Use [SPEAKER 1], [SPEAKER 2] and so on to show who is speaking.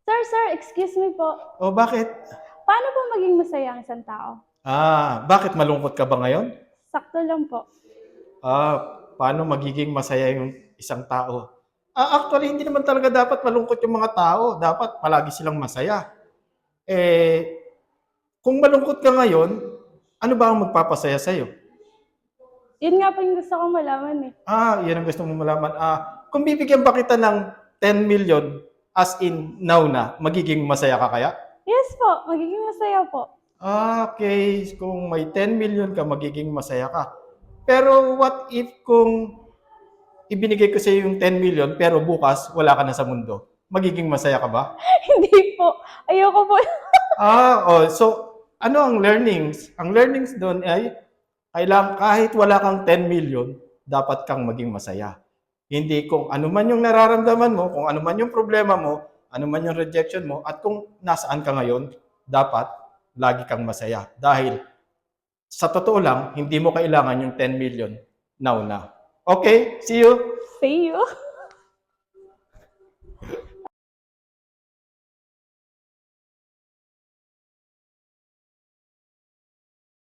[SPEAKER 1] Sir, excuse me po.
[SPEAKER 2] O bakit?
[SPEAKER 1] Paano po maging masaya ang isang tao?
[SPEAKER 2] Bakit malungkot ka ba ngayon?
[SPEAKER 1] Sakto lang po.
[SPEAKER 2] Paano magiging masaya yung isang tao? Actually, hindi naman talaga dapat malungkot yung mga tao. Dapat palagi silang masaya. Eh, kung malungkot ka ngayon, ano ba ang magpapasaya sa'yo?
[SPEAKER 1] Yun nga po yung gusto kong malaman eh.
[SPEAKER 2] Yan ang gusto mo malaman. Kung bibigyan ba kita ng 10 million, as in now na, magiging masaya ka kaya?
[SPEAKER 1] Yes po, magiging masaya po.
[SPEAKER 2] Okay. Kung may 10 million ka, magiging masaya ka. Pero what if kung ibinigay ko sa iyo yung 10 million pero bukas wala ka na sa mundo? Magiging masaya ka ba?
[SPEAKER 1] Hindi po. Ayoko po.
[SPEAKER 2] So ano ang learnings? Ang learnings doon ay kailangan kahit wala kang 10 million, dapat kang maging masaya. Hindi kung ano man yung nararamdaman mo, kung ano man yung problema mo, ano man yung rejection mo, at kung nasaan ka ngayon, dapat lagi kang masaya. Dahil sa totoo lang, hindi mo kailangan yung 10 million now na. Okay? See you!
[SPEAKER 1] See you.